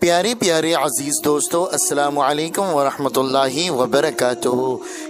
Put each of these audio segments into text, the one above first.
प्यारे प्यारे अज़ीज़ दोस्तों, अस्सलामु अलैकुम वरहमतुल्लाहि वबरकातुहू।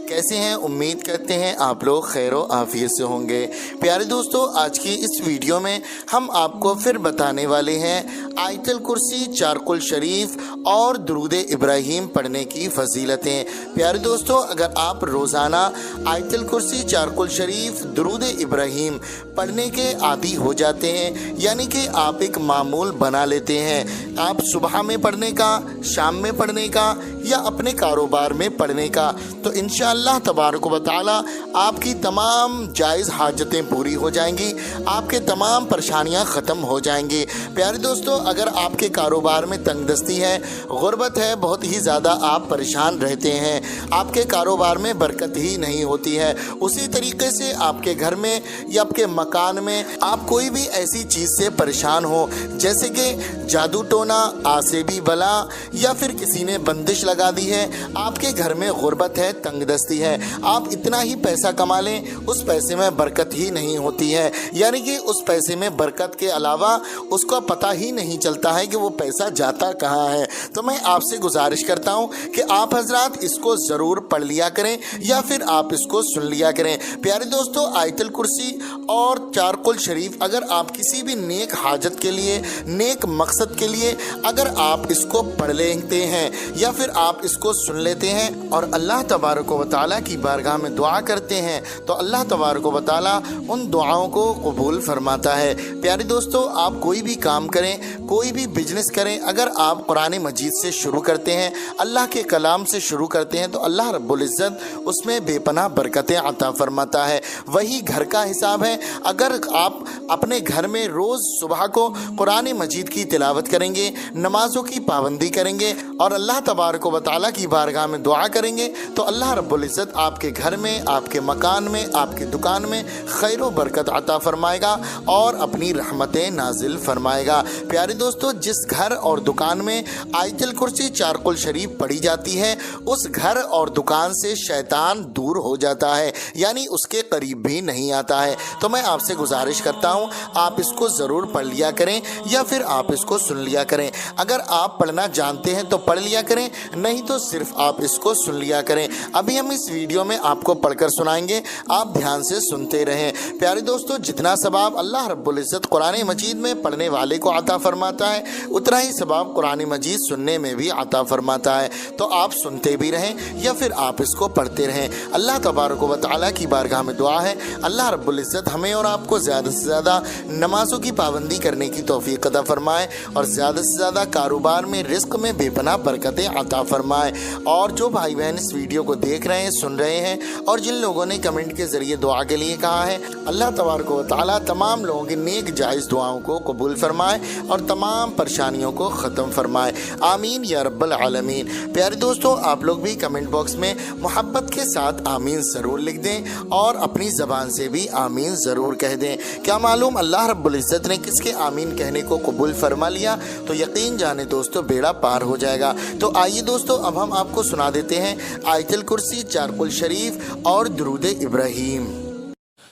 कैसे हैं? उम्मीद करते हैं आप लोग खैर व आफियत से होंगे। प्यारे दोस्तों, आज की इस वीडियो में हम आपको फिर बताने वाले हैं आयतुल कुर्सी, चारकुल शरीफ और दुरूद इब्राहीम पढ़ने की फजीलतें। प्यारे दोस्तों, अगर आप रोज़ाना आयतुल कुर्सी, चारकुल शरीफ, दुरूद इब्राहीम पढ़ने के आदी हो जाते हैं, यानी कि आप एक मामूल बना लेते हैं, आप सुबह में पढ़ने का, शाम में पढ़ने का या अपने कारोबार में पढ़ने का, तो इंशाअल्लाह तबारक व तआला आपकी तमाम जायज़ हाजतें पूरी हो जाएंगी, आपके तमाम परेशानियां ख़त्म हो जाएंगी। प्यारे दोस्तों, अगर आपके कारोबार में तंगदस्ती है, गुर्बत है, बहुत ही ज़्यादा आप परेशान रहते हैं, आपके कारोबार में बरकत ही नहीं होती है, उसी तरीके से आपके घर में या आपके मकान में आप कोई भी ऐसी चीज़ से परेशान हो, जैसे कि जादू टोना, आसेबी बला या फिर किसी ने बंदिश लगा दी है, आपके घर में गुर्बत है, तंगदस्ती है, आप इतना ही पैसा कमा लें, उस पैसे में बरकत ही नहीं होती है, यानी कि उस पैसे में बरकत के अलावा उसका पता ही नहीं चलता है कि वो पैसा जाता कहाँ है। तो मैं आपसे गुजारिश करता हूँ कि आप हजरात इसको ज़रूर पढ़ लिया करें या फिर आप इसको सुन लिया करें। प्यारे दोस्तों, आयतुल कुर्सी और चारकुल शरीफ अगर आप किसी भी नेक हाजत के लिए, नेक मकसद के लिए अगर आप इसको पढ़ लेते हैं या फिर आप इसको सुन लेते हैं और अल्लाह तबारक व तआला की बारगाह में दुआ करते हैं, तो अल्लाह तबारक व तआला उन दुआओं को कबूल फरमाता है। प्यारे दोस्तों, आप कोई भी काम करें, कोई भी बिजनेस करें, अगर आप कुरान मजीद से शुरू करते हैं, अल्लाह के कलाम से शुरू करते हैं, तो अल्लाह रब्बुल इज़्ज़त उसमें बेपनाह बरकतें अता फरमाता है। वही घर का हिसाब है, अगर आप अपने घर में रोज़ सुबह को कुरान मजीद की तिलावत करेंगे, नमाज़ों की पाबंदी करेंगे और अल्लाह तबारक व तआला की बारगाह में दुआ करेंगे, तो अल्लाह रब्बुल इज़्ज़त आपके घर में, आपके मकान में, आपकी दुकान में खैर व बरकत अता फरमाएगा और अपनी रहमतें नाजिल फरमाएगा। प्यारे दोस्तों, जिस घर और दुकान में आयतुल कुर्सी, चारकुल शरीफ पढ़ी जाती है, उस घर और दुकान से शैतान दूर हो जाता है, यानी उसके करीब भी नहीं आता है। तो मैं आपसे गुजारिश करता हूँ, आप इसको ज़रूर पढ़ लिया करें या फिर आप इसको सुन लिया करें। अगर आप पढ़ना जानते हैं तो पढ़ लिया करें, नहीं तो सिर्फ आप इसको सुन लिया करें। अभी हम इस वीडियो में आपको पढ़कर सुनाएंगे, आप ध्यान से सुनते रहें। प्यारे दोस्तों, जितना सवाब अल्लाह रब्बुल इज़्ज़त कुरान मजीद में पढ़ने वाले को अता फरमाता है, उतना ही सवाब कुरान मजीद सुनने में भी अता फरमाता है। तो आप सुनते भी रहें या फिर आप इसको पढ़ते रहें। अल्लाह तबारक व तआला की बारगाह में दुआ है, अल्लाह रब्बुल इज़्ज़त हमें और आपको ज़्यादा से ज़्यादा नमाज़ों की पाबंदी करने की तौफीक अता फरमाए और ज़्यादा से ज़्यादा कारोबार में, रिस्क में बेपनाह बरकतें अता फरमाए। और जो भाई बहन इस वीडियो को देख रहे हैं, सुन रहे हैं और जिन लोगों ने कमेंट के ज़रिए दुआ के लिए कहा है, अल्लाह तबारक व तआला तमाम लोगों की नेक जायज़ दुआओं को कबूल फरमाए और तमाम परेशानियों को ख़त्म फरमाए। आमीन या रब्बल आलमीन। प्यारे दोस्तों, आप लोग भी कमेंट बॉक्स में मोहब्बत के साथ आमीन ज़रूर लिख दें और अपनी ज़बान से भी आमीन ज़रूर कह दें। क्या मालूम अल्लाह रब्बुल इज़्ज़त ने किसके आमीन कहने को कबूल फरमा लिया तो यकीन जाने दोस्तों बेड़ा पार हो जाएगा। तो आइए दोस्तों, अब हम आपको सुना देते हैं आयतुल कुर्सी, चारकुल शरीफ और दुरूद इब्राहीम।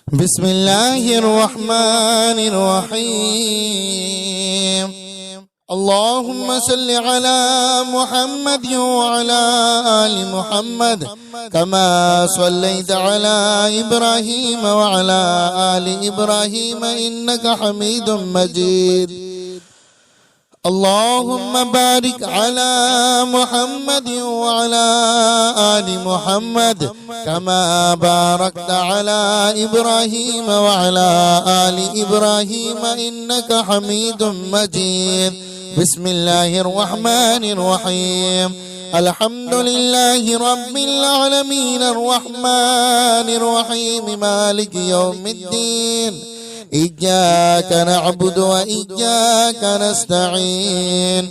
बिस्मिल्लाहिर रहमानिर रहीम। अल्लाहुम्मा सल्लि अला मुहम्मद व अला आलि मुहम्मद कमा सल्लैता अला इब्राहीम व अला आलि इब्राहीम इन्नका हमीदुम मजीद। अल्लाहुम्मा बारिक अला मुहम्मद व अला आलि मुहम्मद कमा बारकता अला इब्राहीम व अला आलि इब्राहीम इन्नका हमीदुम मजीद। बिस्मिल्लाहिर रहमानिर रहीम। अल्हम्दुलिल्लाहि रब्बिल आलमीन अर्रहमानिर रहीम मालिकि यौमिद्दीन। इय्याका नअबुदु व इय्याका नस्तईन।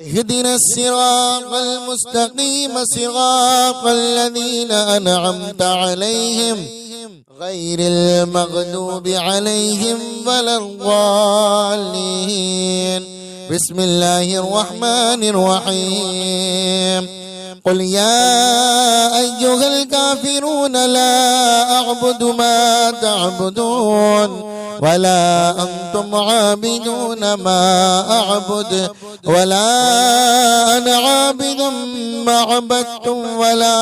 इहदिना सिरातल मुस्तकीम सिरातल लज़ीना अनअमता अलैहिम गैरिल मग़दूबि अलैहिम वलद्दाल्लीन। बिस्मिल्लाहिर रहमानिर रहीम। क़ुल या अय्युहल काफ़िरून ला अअबुदु मा तअबुदून ولا أنتم عابدون ما أعبد ولا أنا عابد ما عبدتم ولا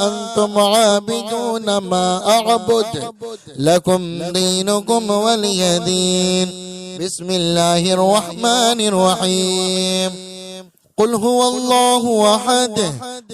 أنتم عابدون ما أعبد لكم دينكم ولي دين. بسم الله الرحمن الرحيم. قل هو الله أحد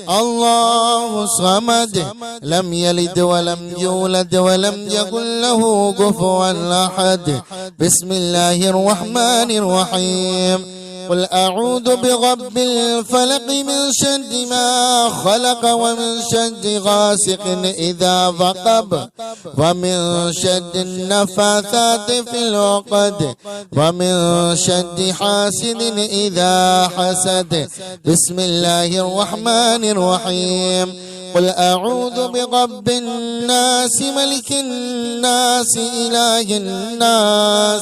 الله الصمد لم يلد ولم يولد ولم يكن له كفوا أحد. بسم الله الرحمن الرحيم. قل أعوذ برب الفلق من شر ما خلق ومن شر غاسق إذا وقب ومن شر النفاثات في العقد ومن شر حاسد إذا حسد. بسم الله الرحمن الرحيم. قل أعوذ برب الناس ملك الناس إله الناس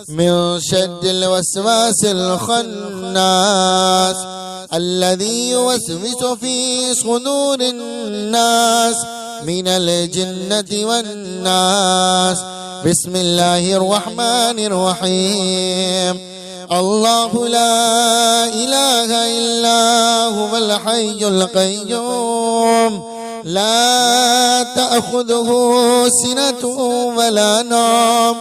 من شر الوسواس الخناس الذي يوسوس في صدور الناس من الجنة والناس. بسم الله الرحمن الرحيم. الله لا إله إلا هو الحي القيوم لا تأخذه سنة ولا نوم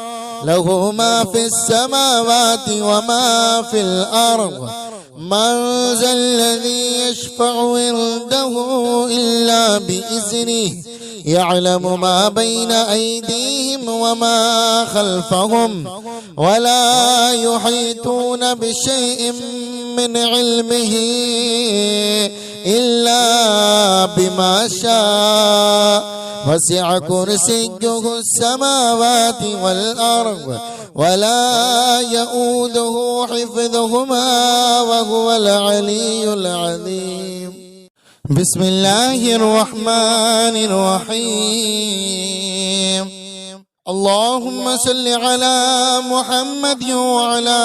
له ما في السماوات وما في الأرض. من ذا الذي يشفع عنده إلا بإذنه يعلم ما بين أيديهم وما خلفهم ولا يحيطون بشيء من علمه إلا بما شاء. وسع كرسيه السماوات والأرض ولا يؤوده حفظهما وهو العلي العظيم. بسم الله الرحمن الرحيم. اللهم صل على محمد وعلى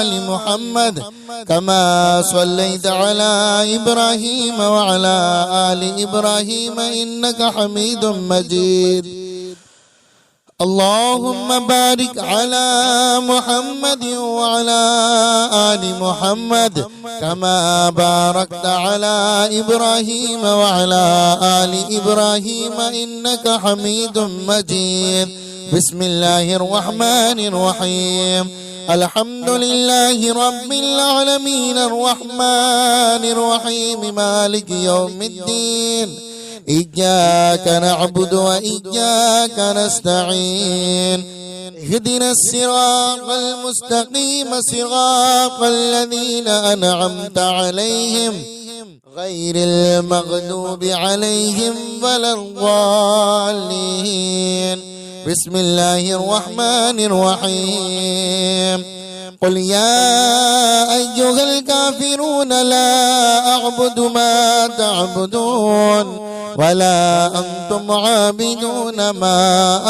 آل محمد كما صليت على إبراهيم وعلى آل إبراهيم إنك حميد مجيد. اللهم بارك على محمد وعلى آل محمد كما باركت على إبراهيم وعلى آل إبراهيم إنك حميد مجيد. بسم الله الرحمن الرحيم. الحمد لله رب العالمين الرحمن الرحيم مالك يوم الدين إياك نعبد وإياك نستعين اهدنا الصراط المستقيم صراط الذين أنعمت عليهم غير المغضوب عليهم ولا الضالين. بسم الله الرحمن الرحيم. قل يا أيها الكافرون لا أعبد ما تعبدون ولا أنتم عابدون ما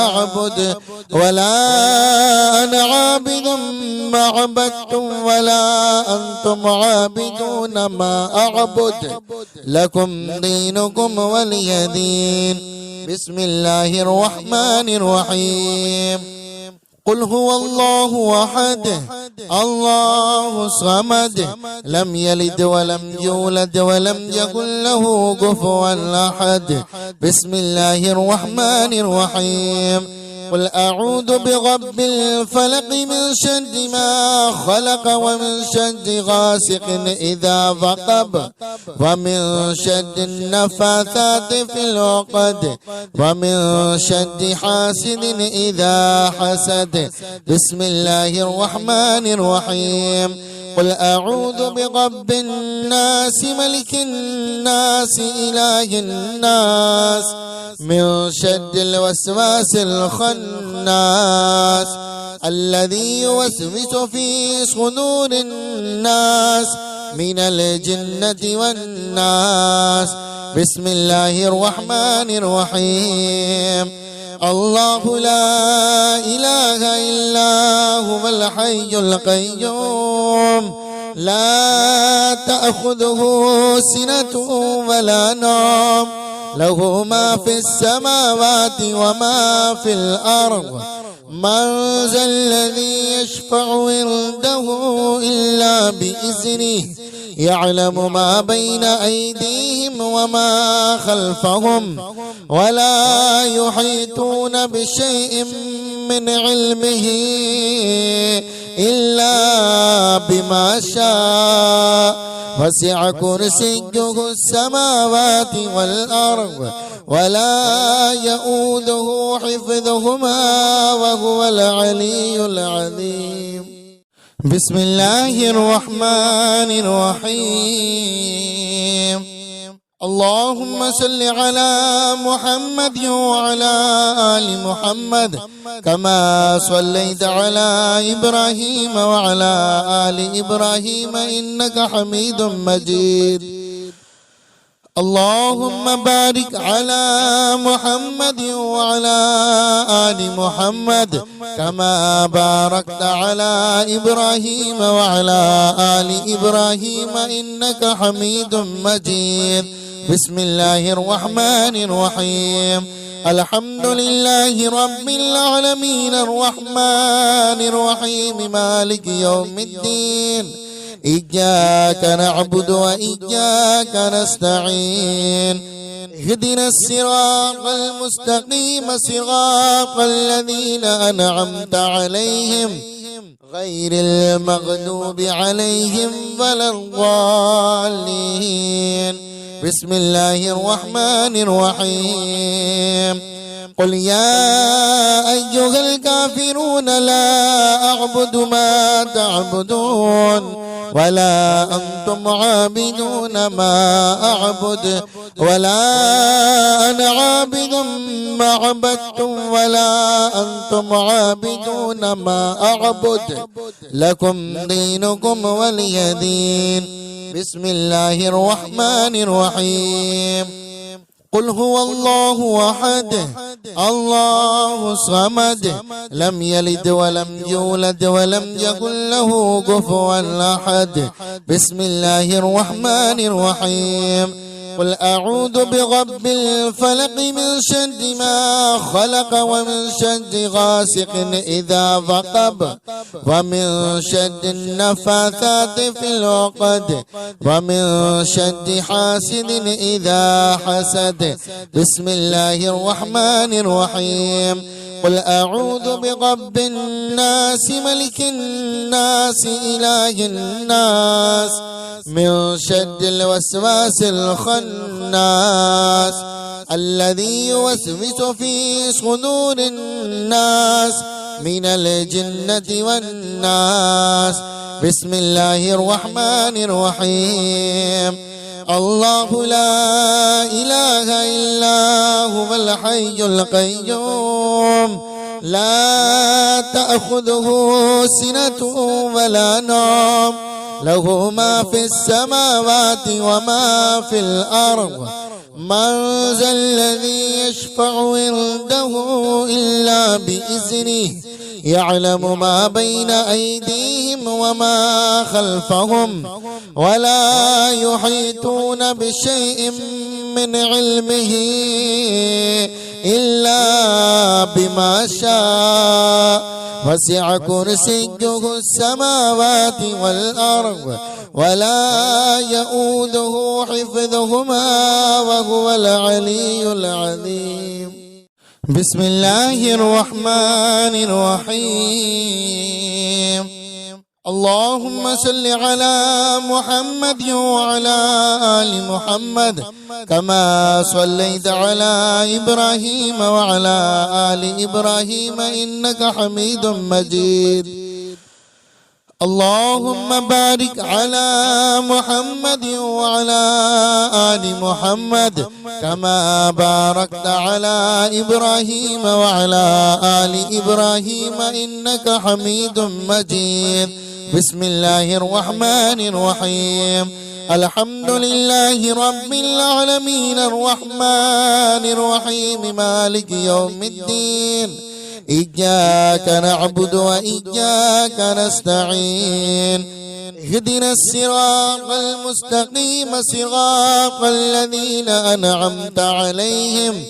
أعبد ولا أنا عابد ما عبدتم ولا أنتم عابدون ما أعبد لكم دينكم ولي دين. بسم الله الرحمن الرحيم. قل هو الله أحد الله الصمد لم يلد ولم يولد ولم يكن له كفوا أحد. بسم الله الرحمن الرحيم. قل أعوذ برب الفلق من شر ما خلق ومن شر غاسق إذا وقب ومن شر النفاثات في العقد ومن شر حاسد إذا حسد. بسم الله الرحمن الرحيم. قل أعوذ برب الناس ملك الناس إله الناس من شر الوسواس الخناس الذي يوسوس في صدور الناس من الجنة والناس. بسم الله الرحمن الرحيم. الله لا إله إلا هو الحي القيوم لا تأخذه سنة ولا نوم له ما في السماوات وما في الأرض. من ذا الذي يشفع عنده إلا بإذنه يعلم ما بين أيديهم وما خلفهم ولا يحيطون بشيء من علمه إلا بما شاء وسع كرسيه السماوات والأرض ولا يؤوده حفظهما وهو العلي العظيم. بسم الله الرحمن الرحيم. اللهم صل على محمد وعلى آل محمد كما صليت على إبراهيم وعلى آل إبراهيم إنك حميد مجيد. اللهم بارك على محمد وعلى آل محمد كما باركت على إبراهيم وعلى آل إبراهيم إنك حميد مجيد. بسم الله الرحمن الرحيم. الحمد لله رب العالمين الرحمن الرحيم مالك يوم الدين إياك نعبد وإياك نستعين اهدنا الصراط المستقيم صراط الذين أنعمت عليهم غير المغضوب عليهم ولا الضالين. بسم الله الرحمن الرحيم. قل يا أيها الكافرون لا أعبد ما تعبدون ولا أنتم عابدون ما أعبد ولا أنا عابد ما عبدتم ولا أنتم عابدون ما أعبد لكم دينكم ولي دين. بسم الله الرحمن الرحيم. قل هو الله أحد الله الصمد لم يلد ولم يولد ولم يكن له كفوا أحد. بسم الله الرحمن الرحيم. قل أعوذ برب الفلق من شر ما خلق ومن شر غاسق إذا وقب ومن شر النفاثات في العقد ومن شر حاسد إذا حسد. بسم الله الرحمن الرحيم. قل أعوذ برب الناس ملك الناس إله الناس من شر الوسواس الخناس الذي يوسوس في صدور الناس من الجنة والناس. بسم الله الرحمن الرحيم. الله لا إله إلا هو الحي القيوم لا تأخذه سنة ولا نوم له ما في السماوات وما في الأرض. من ذا الذي يشفع عنده إلا بإذنه يعلم ما بين أيديهم وما خلفهم ولا يحيطون بشيء من علمه إلا بما شاء وسع كرسيه السماوات والأرض ولا يؤوده حفظهما وهو العلي العظيم. بسم الله الرحمن الرحيم. اللهم صل على محمد وعلى آل محمد كما صليت على إبراهيم وعلى آل إبراهيم إنك حميد مجيد. اللهم بارك على محمد وعلى آل محمد كما باركت على إبراهيم وعلى آل إبراهيم إنك حميد مجيد. بسم الله الرحمن الرحيم. الحمد لله رب العالمين الرحمن الرحيم مالك يوم الدين إياك نعبد وإياك نستعين اهدنا الصراط المستقيم صراط الذين أنعمت عليهم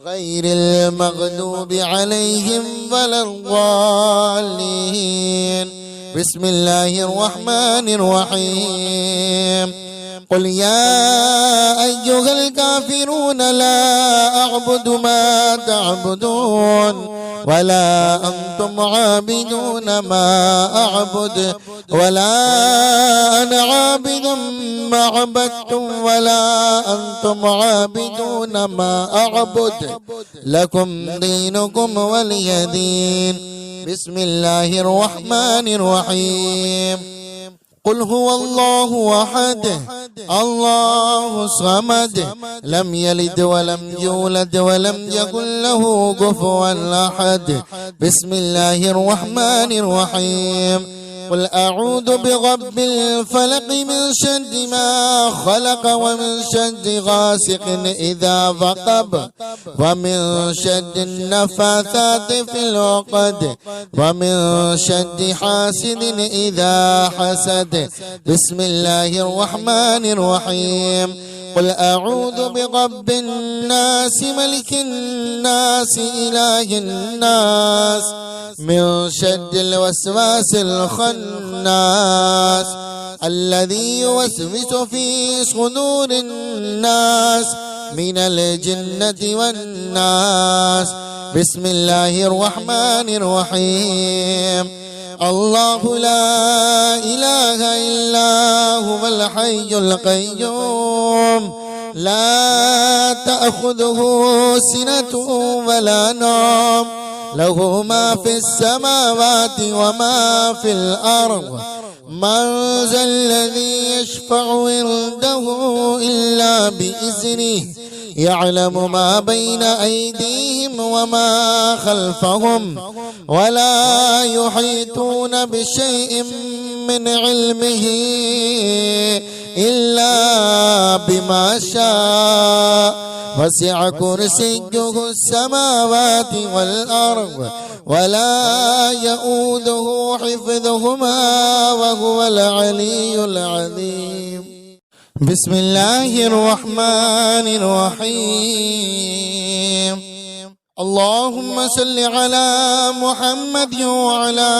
غير المغضوب عليهم ولا الضالين. بسم الله الرحمن الرحيم. قل يا أيها الكافرون لا أعبد ما تعبدون ولا أنتم عابدون ما أعبد ولا أنا عابد ما عبدتم ولا أنتم عابدون ما أعبد لكم دينكم ولي دين. بسم الله الرحمن الرحيم. قل هو الله أحد الله الصمد لم يلد ولم يولد ولم يكن له كفوا أحد. بسم الله الرحمن الرحيم. قل أعوذ برب الفلق من شر ما خلق ومن شر غاسق إذا وقب ومن شر النفاثات في العقد ومن شر حاسد إذا حسد. بسم الله الرحمن الرحيم. قل أعوذ برب الناس ملك الناس إله الناس من شر الوسواس الخناس الذي يوسوس في صدور الناس من الجنة والناس. بسم الله الرحمن الرحيم. الله لا إله إلا هو الحي القيوم لا تأخذه سنة ولا نوم له ما في السماوات وما في الأرض. من ذا الذي يشفع عنده إلا بإذنه يعلم ما بين أيديهم وما خلفهم ولا يحيطون بشيء من علمه إلا بما شاء. وسع كرسيه السماوات والأرض ولا يؤوده حفظهما وهو العلي العظيم. بسم الله الرحمن الرحيم. اللهم صل على محمد وعلى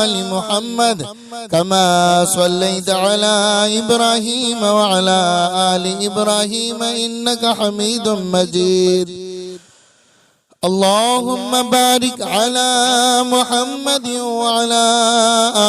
آل محمد كما صليت على إبراهيم وعلى آل إبراهيم إنك حميد مجيد. اللهم بارك على محمد وعلى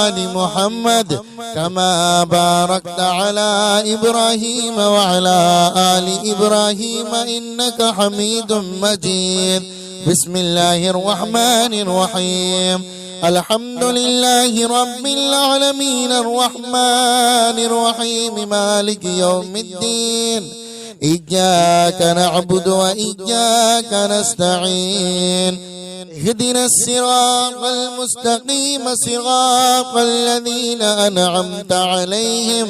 آل محمد كما باركت على إبراهيم وعلى آل إبراهيم إنك حميد مجيد. بسم الله الرحمن الرحيم. الحمد لله رب العالمين الرحمن الرحيم مالك يوم الدين إياك نعبد وإياك نستعين. اهدنا الصراط المستقيم صراط الذين أنعمت عليهم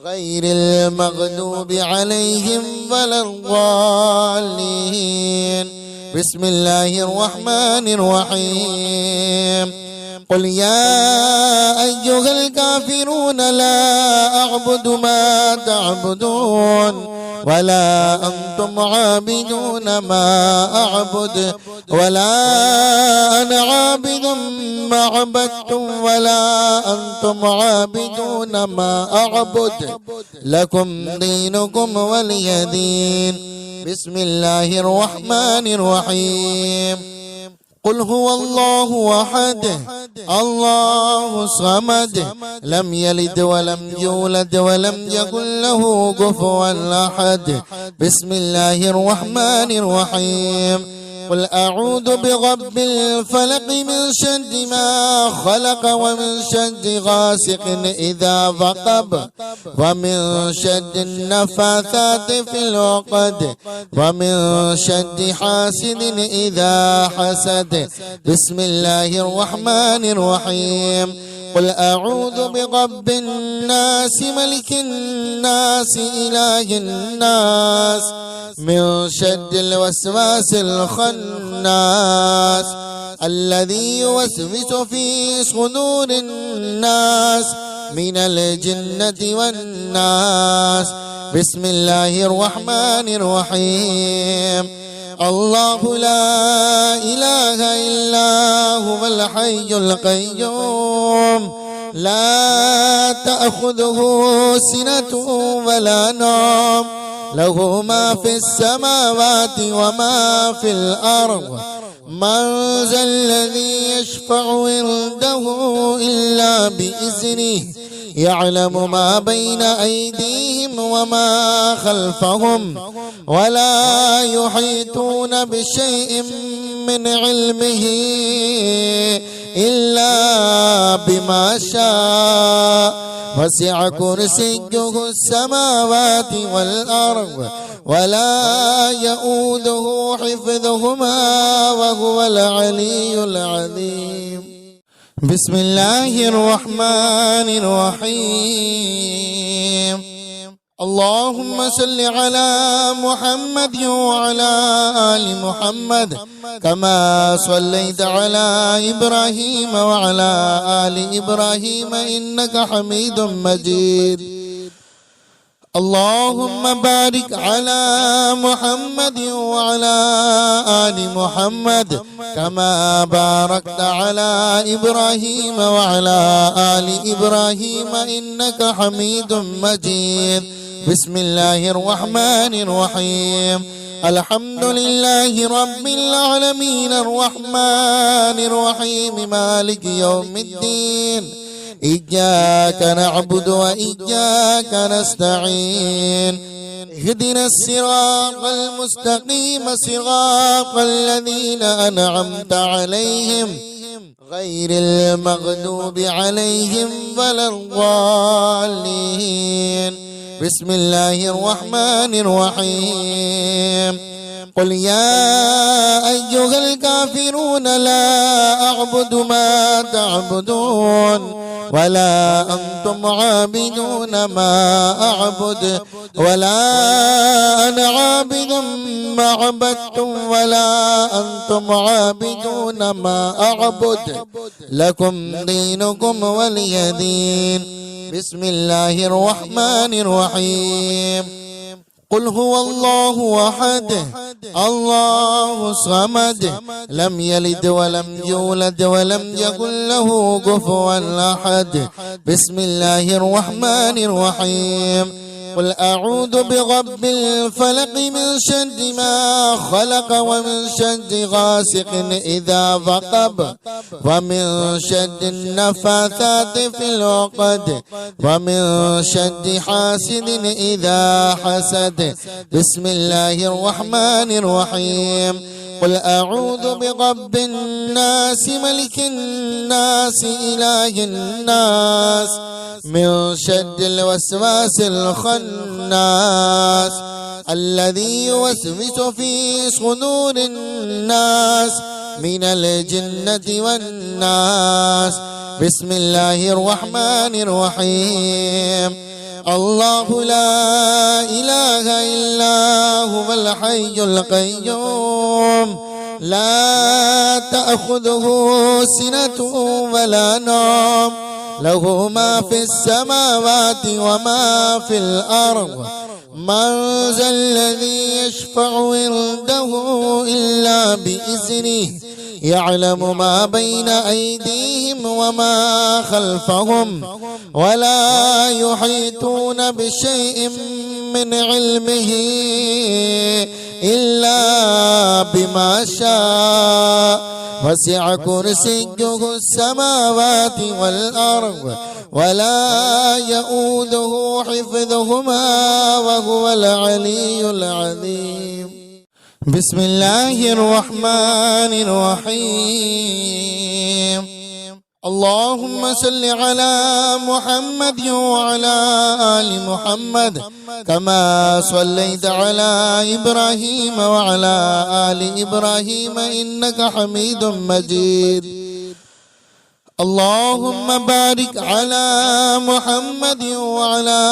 غير المغضوب عليهم ولا الضالين. بسم الله الرحمن الرحيم. قل يا أيها الكافرون لا أعبد ما تعبدون ولا أنتم عابدون ما أعبد ولا أنا عابد ما عبدتم ولا أنتم عابدون ما أعبد لكم دينكم ولي دين. بسم الله الرحمن الرحيم. قل هو الله أحد الله الصمد لم يلد ولم يولد ولم يكن له كفوا أحد. بسم الله الرحمن الرحيم. قل أعوذ برب الفلق من شر ما خلق ومن شر غاسق إذا وقب ومن شر النفاثات في العقد ومن شر حاسد إذا حسد. بسم الله الرحمن الرحيم. قل أعوذ برب الناس ملك الناس إله الناس من شر الوسواس الخناس الذي يوسوس في صدور الناس من الجنة والناس. بسم الله الرحمن الرحيم. الله لا إله إلا هو الحي القيوم لا تأخذه سنة ولا نوم له ما في السماوات وما في الأرض من ذا الذي يشفع عنده إلا بإذنه يعلم ما بين أيديهم وما خلفهم ولا يحيطون بشيء من علمه إلا بما شاء وسع كرسيه السماوات والأرض ولا يؤوده حفظهما وهو العلي العظيم. بسم الله الرحمن الرحيم. اللهم صل على محمد وعلى آل محمد كما صليت على إبراهيم وعلى آل إبراهيم إنك حميد مجيد. اللهم بارك على محمد وعلى آل محمد كما باركت على إبراهيم وعلى آل إبراهيم إنك حميد مجيد. بسم الله الرحمن الرحيم. الحمد لله رب العالمين الرحمن الرحيم مالك يوم الدين إياك نعبد وإياك نستعين اهدنا الصراط المستقيم صراط الذين أنعمت عليهم غير المغضوب عليهم ولا الضالين. بسم الله الرحمن الرحيم. قل يا أيها الكافرون لا أعبد ما تعبدون ولا أنتم عابدون ما أعبد ولا أنا عابد ما عبدتم ولا أنتم عابدون ما أعبد لكم دينكم ولي دين. بسم الله الرحمن الرحيم. قل هو الله أحد الله الصمد لم يلد ولم يولد ولم يكن له كفوا أحد. بسم الله الرحمن الرحيم. قل أعوذ برب الفلق من شر ما خلق ومن شر غاسق إذا وقب ومن شر النفاثات في العقد ومن شر حاسد إذا حسد. بسم الله الرحمن الرحيم. قل أعوذ برب الناس ملك الناس إله الناس من شر الوسواس الخناس الذي يوسوس في صدور الناس من الجنة والناس. بسم الله الرحمن الرحيم. الله لا إله إلا هو الحي القيوم لا تأخذه سنة ولا نوم له ما في السماوات وما في الأرض من ذا الذي يشفع عنده إلا بإذنه يعلم ما بين أيديهم وما خلفهم ولا يحيطون بشيء من علمه إلا بما شاء وسع كرسيه السماوات والأرض ولا يؤوده حفظهما وهو العلي العظيم. بسم الله الرحمن الرحيم. اللهم صل على محمد وعلى آل محمد كما صليت على إبراهيم وعلى آل إبراهيم إنك حميد مجيد. اللهم بارك على محمد وعلى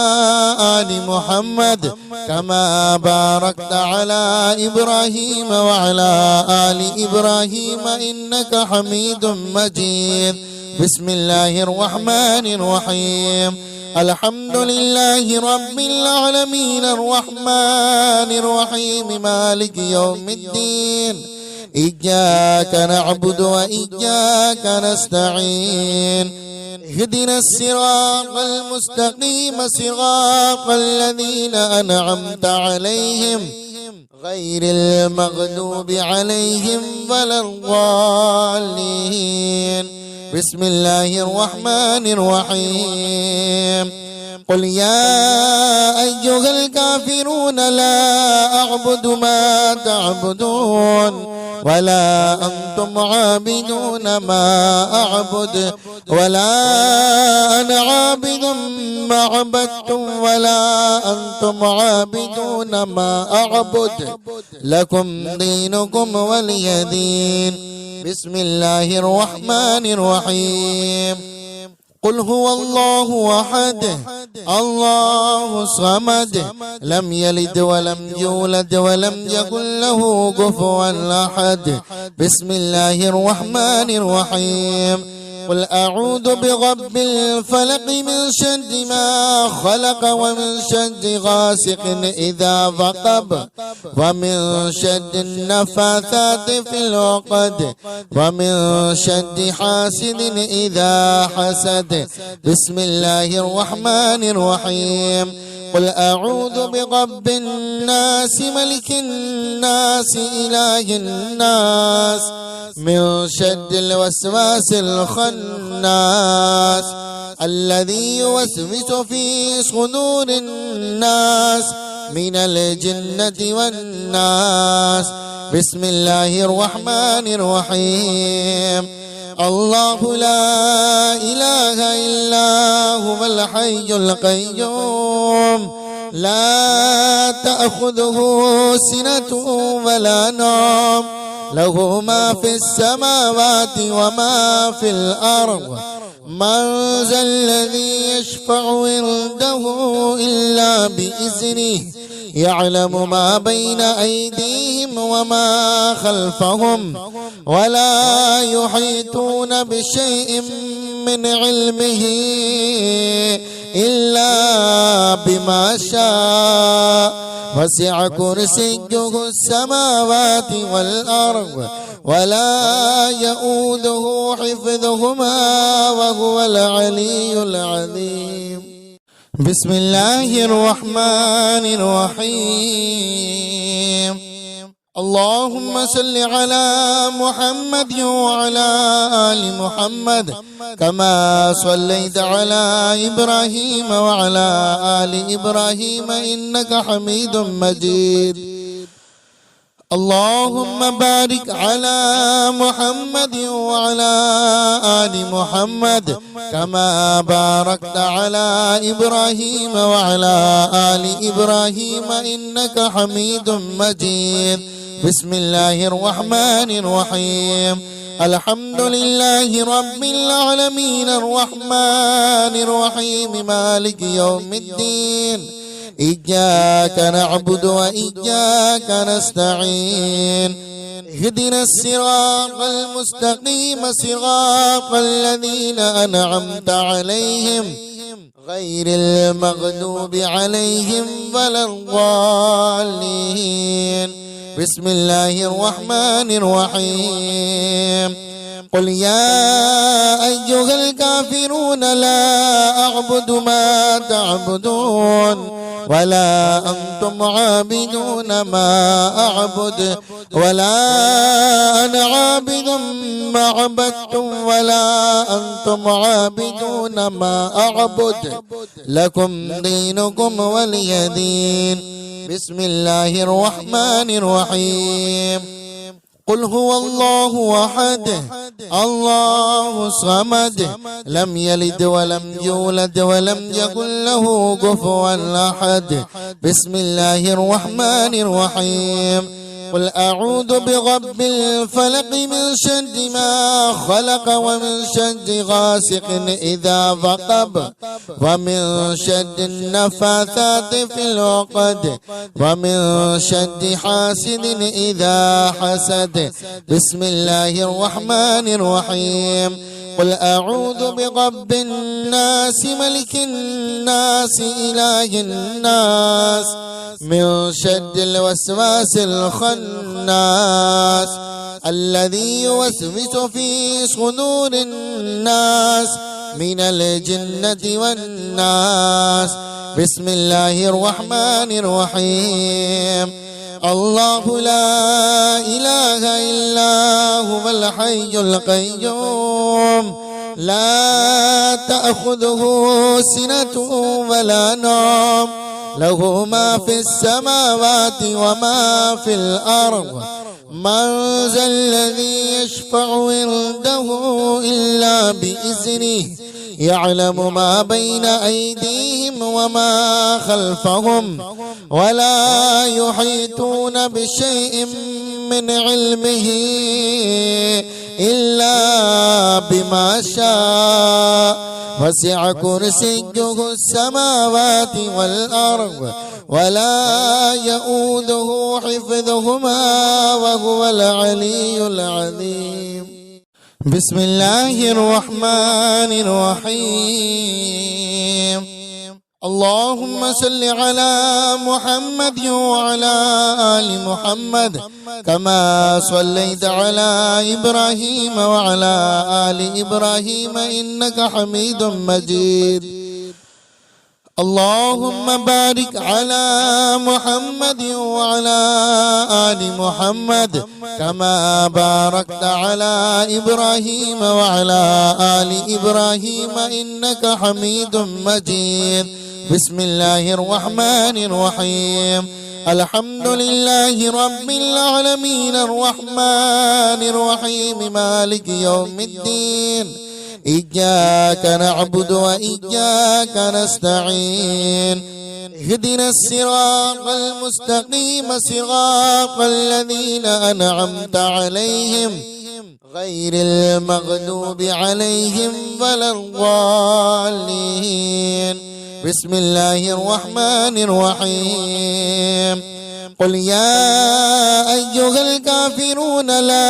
آل محمد كما باركت على إبراهيم وعلى آل إبراهيم إنك حميد مجيد. بسم الله الرحمن الرحيم. الحمد لله رب العالمين الرحمن الرحيم مالك يوم الدين إياك نعبد وإياك نستعين اهدنا الصراط المستقيم صراط الذين أنعمت عليهم غير المغضوب عليهم ولا الضالين. بسم الله الرحمن الرحيم. قل يا أيها الكافرون لا أعبد ما تعبدون ولا أنتم عابدون ما أعبد ولا أنا عابد ما عبدتم ولا أنتم عابدون ما أعبد لكم دينكم ولي دين. بسم الله الرحمن الرحيم. قل هو الله أحد الله الصمد لم يلد ولم يولد ولم يكن له كفوا أحد. بسم الله الرحمن الرحيم. قل أعوذ برب الفلق من شر ما خلق ومن شر غاسق إذا وقب ومن شر النفاثات في العقد ومن شر حاسد إذا حسد. بسم الله الرحمن الرحيم. قل أعوذ برب الناس ملك الناس إله الناس من شر الوسواس الخناس الذي يوسوس في صدور الناس من الجنة والناس. بسم الله الرحمن الرحيم. الله لا إله إلا هو الحي القيوم لا تأخذه سنة ولا نوم له ما في السماوات وما في الأرض. من ذا الذي يشفع عنده إلا بإذنه يعلم ما بين أيديهم وما خلفهم ولا يحيطون بشيء من علمه إلا بما شاء. وسع كرسيه السماوات والأرض ولا يؤوده حفظهما وهو العلي العظيم. بسم الله الرحمن الرحيم. اللهم صل على محمد وعلى آل محمد كما صليت على إبراهيم وعلى آل إبراهيم إنك حميد مجيد. اللهم بارك على محمد وعلى آل محمد كما باركت على إبراهيم وعلى آل إبراهيم إنك حميد مجيد. بسم الله الرحمن الرحيم. الحمد لله رب العالمين الرحمن الرحيم مالك يوم الدين إياك نعبد وإياك نستعين اهدنا الصراط المستقيم صراط الذين أنعمت عليهم غير المغضوب عليهم ولا الضالين. بسم الله الرحمن الرحيم. قل يا أيها الكافرون لا أعبد ما تعبدون ولا أنتم عابدون ما أعبد ولا أنا عابد ما عبدتم ولا أنتم عابدون ما أعبد لكم دينكم ولي دين. بسم الله الرحمن الرحيم. قل هو الله أحد الله الصمد لم يلد ولم يولد ولم يكن له كفوا أحد. بسم الله الرحمن الرحيم. قل أعوذ برب الفلق من شر ما خلق ومن شر غاسق إذا وقب ومن شر النفاثات في العقد ومن شر حاسد إذا حسد. بسم الله الرحمن الرحيم. قل أعوذ برب الناس ملك الناس إله الناس من شر الوسواس الخناس الذي يوسوس في صدور الناس من الجنة والناس. بسم الله الرحمن الرحيم. الله لا إله إلا هو الحي القيوم لا تأخذه سنة ولا نوم له ما في السماوات وما في الأرض. من ذا الذي يشفع عنده إلا بإذنه يعلم ما بين أيديهم وما خلفهم ولا يحيطون بشيء من علمه إلا بما شاء. وسع كرسيه السماوات والأرض ولا يؤوده حفظهما وهو العلي العظيم. بسم الله الرحمن الرحيم. اللهم صل على محمد وعلى آل محمد كما صليت على إبراهيم وعلى آل إبراهيم إنك حميد مجيد. اللهم بارك على محمد وعلى آل محمد كما باركت على إبراهيم وعلى آل إبراهيم إنك حميد مجيد. بسم الله الرحمن الرحيم. الحمد لله رب العالمين الرحمن الرحيم مالك يوم الدين إياك نعبد وإياك نستعين اهدنا الصراط المستقيم صراط الذين أنعمت عليهم غير المغضوب عليهم ولا الضالين. بسم الله الرحمن الرحيم. قل يا أيها الكافرون لا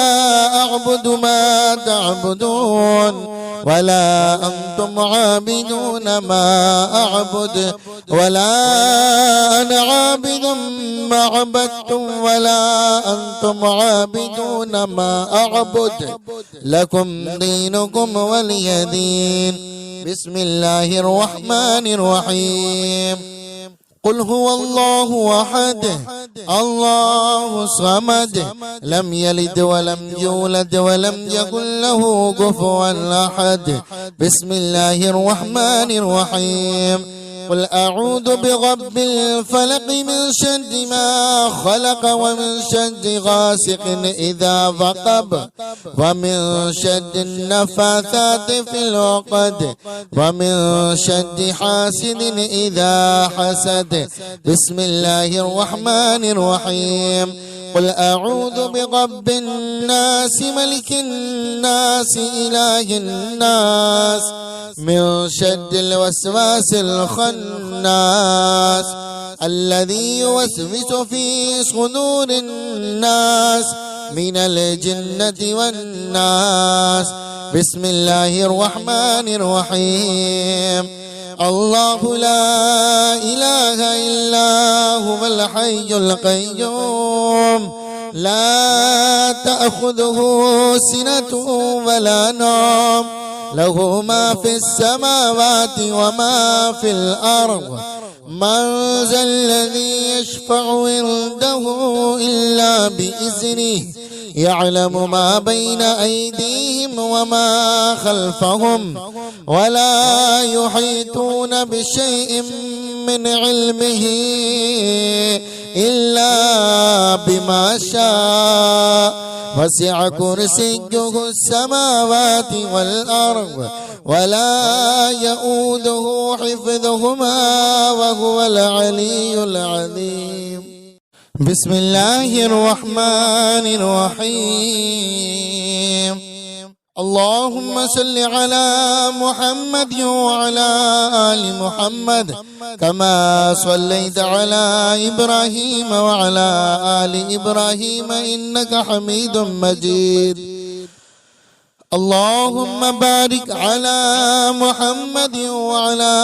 أعبد ما تعبدون ولا أنتم عابدون ما أعبد ولا أنا عابد ما عبدتم ولا أنتم عابدون ما أعبد لكم دينكم ولي دين. بسم الله الرحمن الرحيم. قل هو الله أحد الله الصمد لم يلد ولم يولد ولم يكن له كفوا أحد. بسم الله الرحمن الرحيم. قل أعوذ برب الفلق من شر ما خلق ومن شر غاسق إذا وقب ومن شر النفاثات في العقد ومن شر حاسد إذا حسد. بسم الله الرحمن الرحيم. قل أعوذ برب الناس ملك الناس إله الناس من شر الوسواس الخناس الذي يوسوس في صدور الناس من الجنة والناس. بسم الله الرحمن الرحيم. الله لا إله إلا هو الحي القيوم لا تأخذه سنة ولا نوم له ما في السماوات وما في الأرض. من ذا الذي يشفع عنده إلا بإذنه يعلم ما بين أيديهم وما خلفهم ولا يحيطون بشيء من علمه إلا بما شاء. وسع كرسيه السماوات والأرض ولا يؤوده حفظهما وهو العلي العظيم. بسم الله الرحمن الرحيم. اللهم صل على محمد وعلى آل محمد كما صليت على إبراهيم وعلى آل إبراهيم إنك حميد مجيد. اللهم بارك على محمد وعلى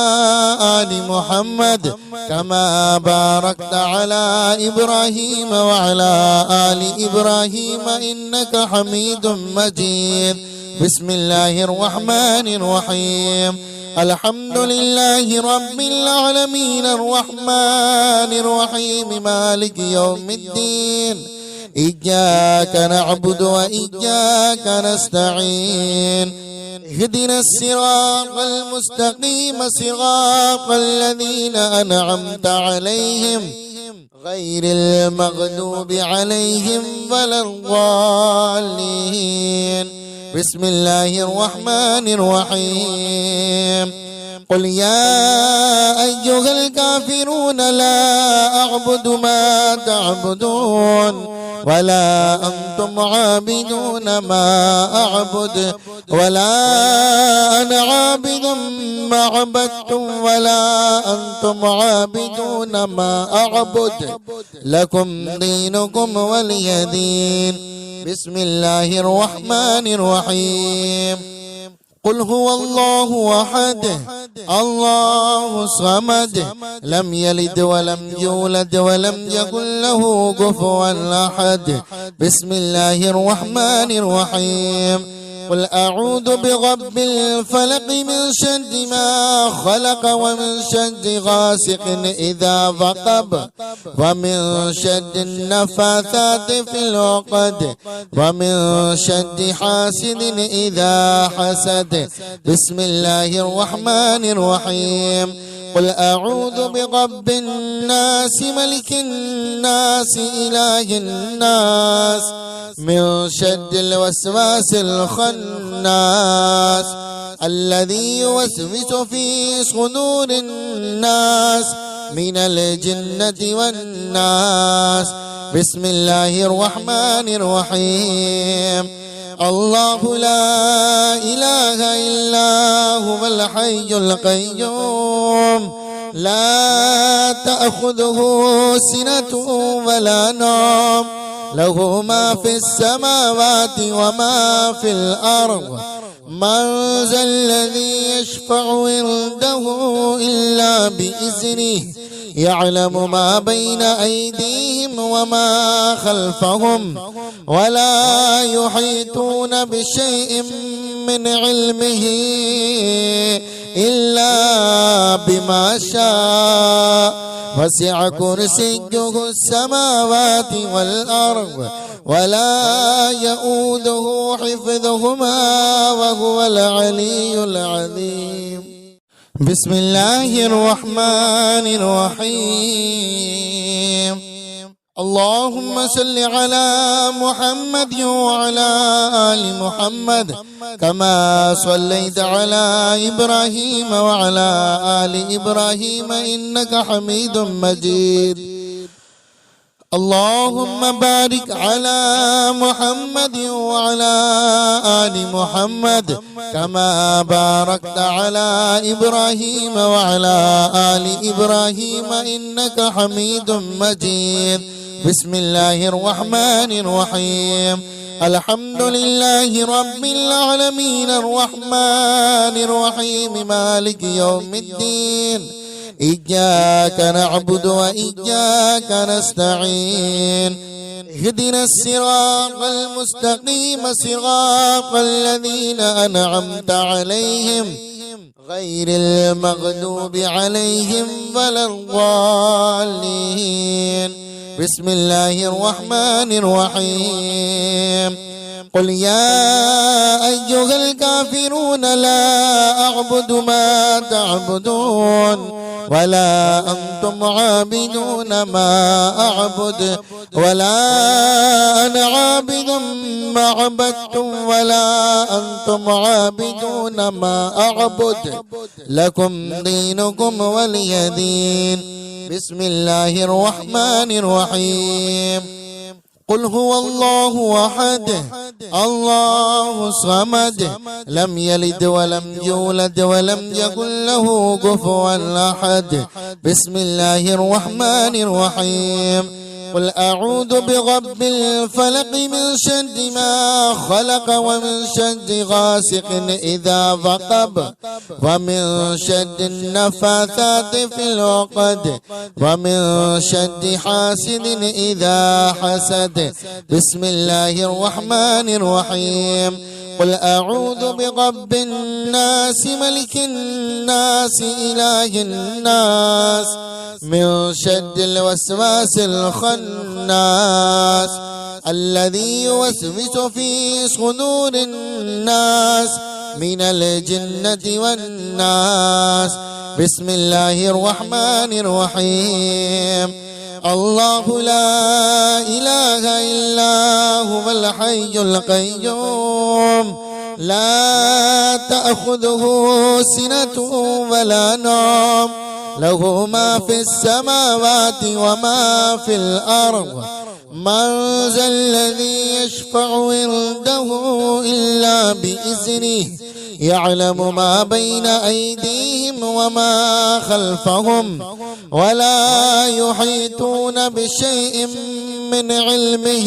آل محمد كما باركت على إبراهيم وعلى آل إبراهيم إنك حميد مجيد. بسم الله الرحمن الرحيم. الحمد لله رب العالمين الرحمن الرحيم مالك يوم الدين. إياك نعبد وإياك نستعين. اهدنا الصراط المستقيم صراط الذين أنعمت عليهم غير المغضوب عليهم ولا الضالين. بسم الله الرحمن الرحيم. قل يا أيها الكافرون لا أعبد ما تعبدون ولا أنتم عابدون ما أعبد ولا أنا عابد ما عبدتم ولا أنتم عابدون ما أعبد لكم دينكم ولي دين. بسم الله الرحمن الرحيم. قل هو الله أحد الله الصمد لم يلد ولم يولد ولم يكن له كفوا أحد. بسم الله الرحمن الرحيم. قل أعوذ برب الفلق من شر ما خلق ومن شر غاسق إذا وقب ومن شر النفاثات في العقد ومن شر حاسد إذا حسد. بسم الله الرحمن الرحيم. قل أعوذ برب الناس ملك الناس إله الناس من شر الوسواس الخناس الذي يوسوس في صدور الناس من الجنة والناس. بسم الله الرحمن الرحيم. الله لا إله إلا هو الحي القيوم لا تأخذه سنة ولا نوم له ما في السماوات وما في الأرض. من ذا الذي يشفع عنده إلا بإذنه يعلم ما بين أيديهم وما خلفهم ولا يحيطون بشيء من علمه إلا بما شاء. وسع كرسيه السماوات والأرض ولا يؤوده حفظهما وهو العلي العظيم. بسم الله الرحمن الرحيم. اللهم صل على محمد وعلى آل محمد كما صليت على إبراهيم وعلى آل إبراهيم إنك حميد مجيد. اللهم بارك على محمد وعلى آل محمد كما باركت على إبراهيم وعلى آل إبراهيم إنك حميد مجيد. بسم الله الرحمن الرحيم. الحمد لله رب العالمين الرحمن الرحيم مالك يوم الدين. إياك نعبد وإياك نستعين. اهدنا الصراط المستقيم صراط الذين أنعمت عليهم غير المغضوب عليهم ولا الضالين. بسم الله الرحمن الرحيم. قل يا أيها الكافرون لا أعبد ما تعبدون ولا أنتم عابدون ما أعبد ولا أنا عابد ما عبدتم ولا أنتم عابدون ما أعبد لكم دينكم ولي دين. بسم الله الرحمن الرحيم. قل هو الله أحد الله الصمد لم يلد ولم يولد ولم يكن له كفوا أحد. بسم الله الرحمن الرحيم. قل أعوذ برب الفلق من شر ما خلق ومن شر غاسق إذا وقب ومن شر النفاثات في العقد ومن شر حاسد إذا حسد. بسم الله الرحمن الرحيم. قل أعوذ برب الناس ملك الناس إله الناس من شر الوسواس الخناس الذي يوسوس في صدور الناس من الجنة والناس. بسم الله الرحمن الرحيم. الله لا إله إلا هو الحي القيوم لا تأخذه سنة ولا نوم له ما في السماوات وما في الأرض. من ذا الذي يشفع عنده إلا بإذنه يعلم ما بين أيديهم وما خلفهم ولا يحيطون بشيء من علمه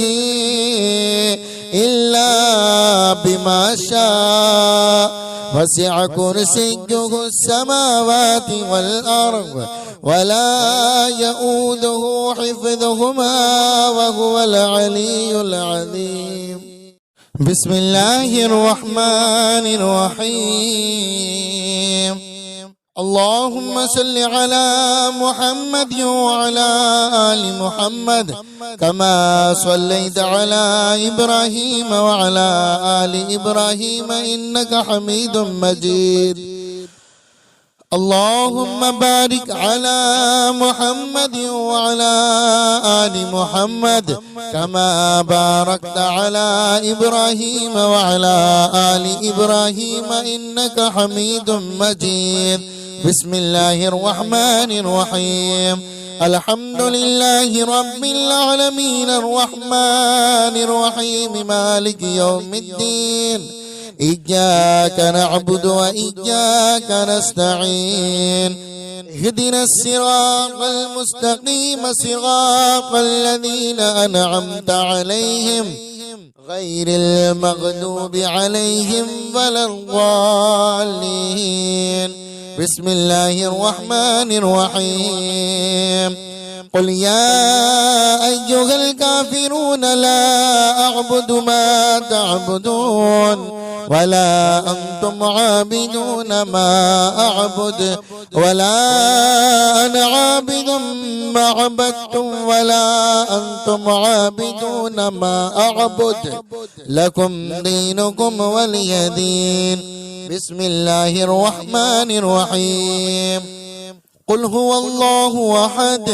إلا بما شاء. وسع كرسيه السماوات والأرض ولا يؤوده حفظهما وهو العلي العظيم. بسم الله الرحمن الرحيم. اللهم صل على محمد وعلى آل محمد كما صليت على إبراهيم وعلى آل إبراهيم إنك حميد مجيد. اللهم بارك على محمد وعلى آل محمد كما باركت على إبراهيم وعلى آل إبراهيم إنك حميد مجيد. بسم الله الرحمن الرحيم. الحمد لله رب العالمين الرحمن الرحيم مالك يوم الدين إياك نعبد وإياك نستعين اهدنا الصراط المستقيم صراط الذين أنعمت عليهم غير المغضوب عليهم ولا الضالين. بسم الله الرحمن الرحيم. قل يا أيها الكافرون لا أعبد ما تعبدون ولا أنتم عابدون ما أعبد ولا أنا عابد ما عبدتم ولا أنتم عابدون ما أعبد لكم دينكم ولي دين. بسم الله الرحمن الرحيم. قل هو الله أحد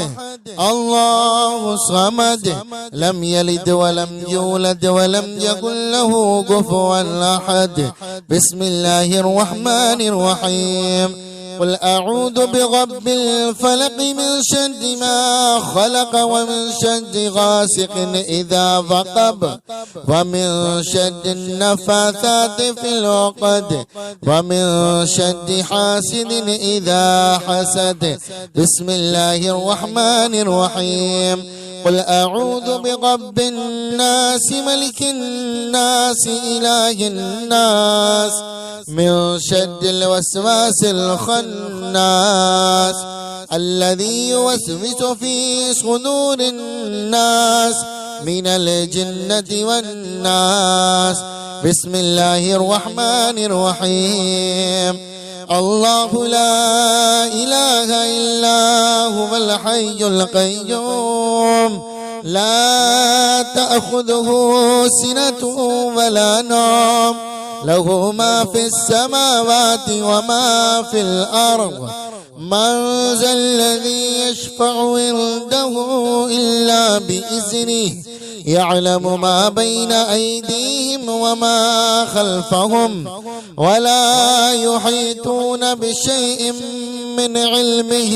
الله الصمد لم يلد ولم يولد ولم يكن له كفوا أحد. بسم الله الرحمن الرحيم. قل أعوذ برب الفلق من شر ما خلق ومن شر غاسق إذا وقب ومن شر النفاثات في العقد ومن شر حاسد إذا حسد. بسم الله الرحمن الرحيم. قل أعوذ برب الناس ملك الناس إله الناس من شر الوسواس الخناس الذي يوسوس في صدور الناس من الجنة والناس. بسم الله الرحمن الرحيم. الله لا إله إلا هو الحي القيوم لا تأخذه سنة ولا نوم له ما في السماوات وما في الأرض. من ذا الذي يشفع عنده إلا بإذنه يعلم ما بين أيديهم وما خلفهم ولا يحيطون بشيء من علمه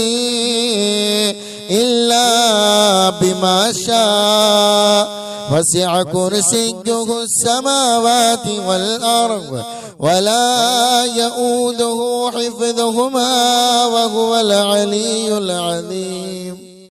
إلا بما شاء. وسع كرسيه السماوات والأرض ولا يؤوده حفظهما وهو العلي العظيم.